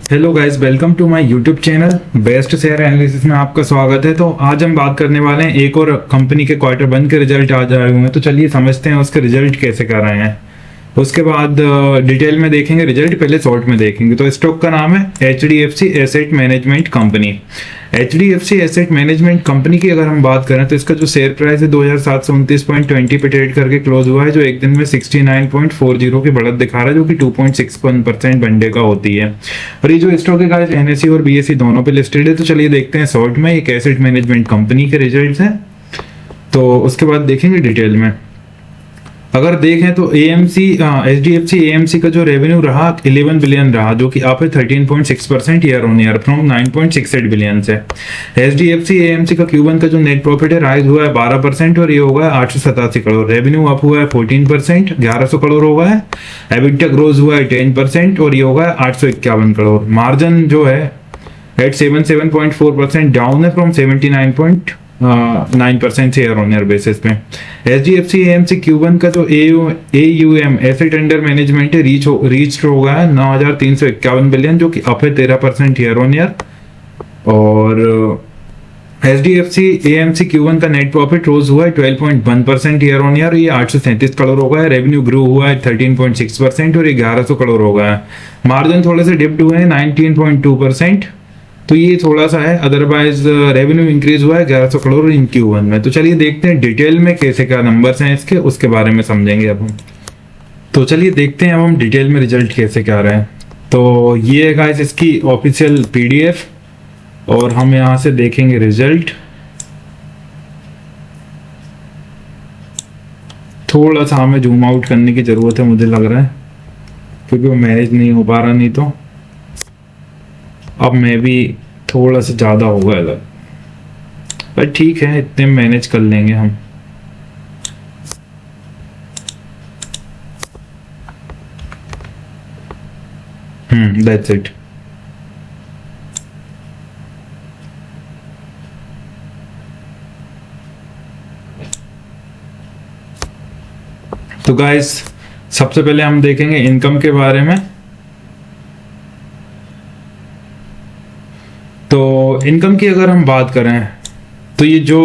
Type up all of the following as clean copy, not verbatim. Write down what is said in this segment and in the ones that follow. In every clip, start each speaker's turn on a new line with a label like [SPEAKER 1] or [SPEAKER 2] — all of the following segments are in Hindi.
[SPEAKER 1] Hello guys, welcome to my YouTube channel best share analysis में आपका स्वागत है। तो आज हम बात करने वाले हैं एक और कंपनी के क्वार्टर वन के रिजल्ट आ जाए हुए हैं, तो चलिए समझते हैं उसके रिजल्ट कैसे कर रहे हैं। उसके बाद डिटेल में देखेंगे रिजल्ट, पहले शॉर्ट में देखेंगे। तो स्टॉक का नाम है HDFC asset management company. HDFC asset management company की अगर हम बात करें तो इसका जो शेयर प्राइस है 2729.20 पे ट्रेड करके क्लोज हुआ है, जो एक दिन में 69.40 की बढ़त दिखा रहा है, जो कि 2.61% वनडे का होती है। और ये जो स्टॉक है गाइस NSE और BSE दोनों पे लिस्टेड है। तो चलिए देखते हैं शॉर्ट में एक एसेट मैनेजमेंट कंपनी के रिजल्ट है, तो उसके बाद देखेंगे डिटेल में। अगर देखें तो HDFC AMC का जो रेवेन्यू रहा 11 बिलियन रहा, जो कि आप है 13.6% year on year from 9.68 billion से। HDFC AMC का Q1 का जो नेट प्रॉफिट है राइज हुआ है 12% और ये होगा 887 करोड़। रेवेन्यू अप हुआ है 14%, 1100 करोड़ होगा है। एबिटा ग्रोज हुआ है 10% और ये होगा 851 करोड़। मार्जिन जो है एट 77.4% डाउन है फ्रॉम 79.9% से ईयर ऑन ईयर बेसिस पे। HDFC AMC Q1 का जो AUM एसेट अंडर मैनेजमेंट है रीच होगा है 9,351 बिलियन, जो कि अप है 13% ईयर ऑन ईयर। और HDFC AMC Q1 का नेट प्रॉफिट रोज हुआ है 12.1% ईयर ऑन ईयर, ये 837 करोड़ होगा है। रेवेन्यू ग्रो हुआ है 13.6% और ये 1100 करोड़ होगा है। मार्जिन थोड़े से डिप्ड हुए हैं 19.2%, तो ये थोड़ा सा है। अदरवाइज रेवेन्यू इंक्रीज हुआ है 1100 करोड़ इन Q1 में। तो चलिए देखते हैं डिटेल में कैसे क्या नंबर्स हैं इसके, उसके बारे में समझेंगे अब हम। तो चलिए देखते हैं अब हम डिटेल में रिजल्ट कैसे क्या रहे हैं। तो ये है गाइस इसकी ऑफिशियल PDF और हम यहाँ से देखेंगे रिजल्ट। थोड़ा सा हमें जूम आउट करने की जरूरत है मुझे लग रहा है, क्योंकि वो मैनेज नहीं हो पा रहा, नहीं तो अब मैं भी थोड़ा सा ज़्यादा होगा अलग, पर ठीक है इतने मैनेज कर लेंगे हम। That's it. तो गाइस सबसे पहले हम देखेंगे इनकम के बारे में। तो इनकम की अगर हम बात करें तो ये जो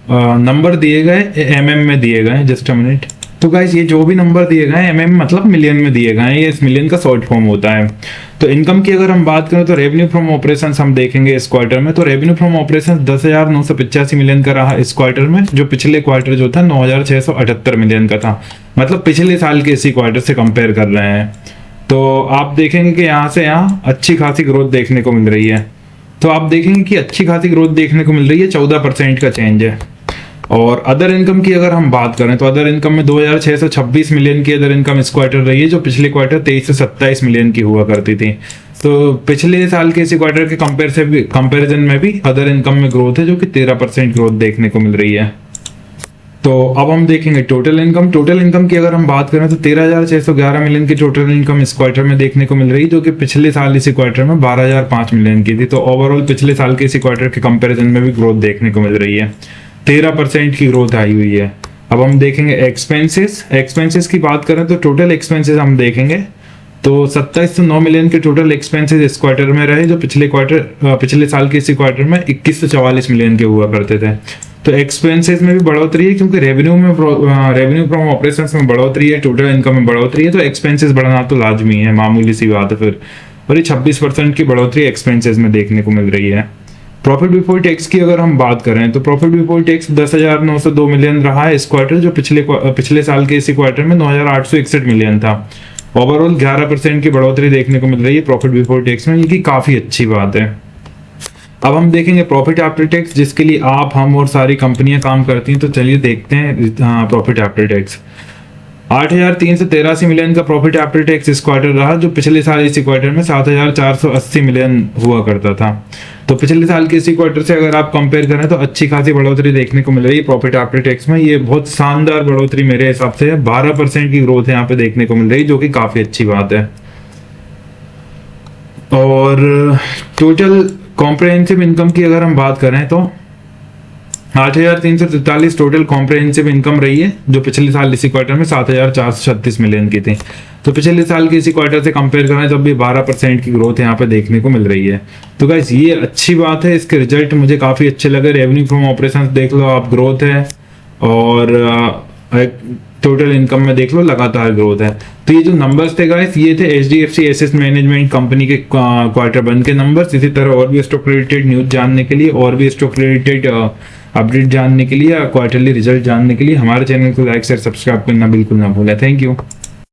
[SPEAKER 1] नंबर दिए गए MM में दिए गए, जस्ट अ मिनट। तो गाइस ये जो भी नंबर दिए गए MM मतलब मिलियन में दिए गए हैं, ये इस मिलियन का शॉर्ट फॉर्म होता है। तो इनकम की अगर हम बात करें तो रेवेन्यू फ्रॉम ऑपरेशंस हम देखेंगे इस क्वार्टर में। तो रेवेन्यू फ्रॉम ऑपरेशंस 10,985 मिलियन का रहा इस क्वार्टर में, जो पिछले क्वार्टर जो था 9,678 मिलियन का था। मतलब पिछले साल के इसी क्वार्टर से कंपेयर कर रहे हैं। तो आप देखेंगे कि यहाँ से यहाँ अच्छी खासी ग्रोथ देखने को मिल रही है। तो आप देखेंगे कि अच्छी खासी ग्रोथ देखने को मिल रही है, 14% का चेंज है। और अदर इनकम की अगर हम बात करें तो अदर इनकम में 2,626 मिलियन की अदर इनकम इस क्वार्टर रही है, जो पिछले क्वार्टर 23 से 27 मिलियन की हुआ करती थी। तो पिछले साल के इसी क्वार्टर के कंपेरिजन में भी अदर इनकम में ग्रोथ है, जो कि 13% ग्रोथ देखने को मिल रही है। तो अब हम देखेंगे टोटल इनकम। टोटल इनकम की अगर हम बात करें तो 13,611 मिलियन की टोटल इनकम इस क्वार्टर में देखने को मिल रही है, जो कि पिछले साल इसी क्वार्टर में 12,005 मिलियन की थी। तो ओवरऑल पिछले साल के इसी क्वार्टर के कंपैरिजन में भी ग्रोथ देखने को मिल रही है, 13% की ग्रोथ आई हुई है। अब हम देखेंगे एक्सपेंसेस की बात करें तो टोटल एक्सपेंसेस हम देखेंगे तो 27 से 9 मिलियन के टोटल एक्सपेंसेस इस क्वार्टर में रहे, जो पिछले साल के इसी क्वार्टर में 21 से 44 मिलियन के हुआ करते थे। तो एक्सपेंसेस में भी बढ़ोतरी है, क्योंकि रेवेन्यू फ्रॉम ऑपरेशंस में बढ़ोतरी है, टोटल इनकम में बढ़ोतरी है, तो एक्सपेंसेस बढ़ना तो लाजमी है, मामूली सी बात है फिर। और ये 26% की बढ़ोतरी एक्सपेंसेस में देखने को मिल रही है। प्रॉफिट बिफोर टैक्स की अगर हम बात करें तो प्रॉफिट बिफोर टैक्स 10,902 मिलियन रहा है इस क्वार्टर, जो पिछले साल के इसी क्वार्टर में 9,861 मिलियन था। ओवरऑल 11% की बढ़ोतरी देखने को मिल रही है प्रॉफिट बिफोर टैक्स में, ये की काफी अच्छी बात है। अब हम देखेंगे प्रॉफिट आफ्टर टैक्स, जिसके लिए आप, हम और सारी कंपनियां काम करती हैं। तो चलिए देखते हैं प्रॉफिट आफ्टर टैक्स। 8,383 मिलियन का प्रॉफिट आफ्टर टैक्स इस क्वार्टर रहा, जो पिछले साल इसी क्वार्टर में 7,480 मिलियन हुआ करता था। तो पिछले साल के इसी क्वार्टर से अगर आप कंपेयर करें तो अच्छी खासी बढ़ोतरी देखने को मिल रही है प्रॉफिट आफ्टर टैक्स में। ये बहुत शानदार बढ़ोतरी मेरे हिसाब से है, 12% की ग्रोथ यहाँ पे देखने को मिल रही है, जो कि काफी अच्छी बात है। और टोटल कॉम्प्रिहेंसिव इनकम की अगर हम बात करें तो 8,343 टोटल कॉम्प्रहेंसिव इनकम रही है, जो पिछले साल इसी क्वार्टर में 7,436 मिलियन की थी। तो पिछले साल के इसी क्वार्टर से कंपेयर करें तो अभी 12% की ग्रोथ यहाँ पे देखने को मिल रही है। तो गाइस ये अच्छी बात है, इसके रिजल्ट मुझे काफ़ी अच्छे लगे। रेवेन्यू फ्रॉम ऑपरेशन देख लो आप, ग्रोथ है, और टोटल इनकम में देख लो लगातार ग्रोथ है। तो ये जो नंबर्स थे गाइस, ये थे HDFC एसेट मैनेजमेंट कंपनी के क्वार्टर 1 के नंबर्स। इसी तरह और भी स्टॉक रिलेटेड न्यूज जानने के लिए, और भी स्टॉक रिलेटेड अपडेट जानने के लिए, क्वार्टरली रिजल्ट जानने के लिए हमारे चैनल को लाइक शेयर सब्सक्राइब करना बिल्कुल ना भूलें। Thank you.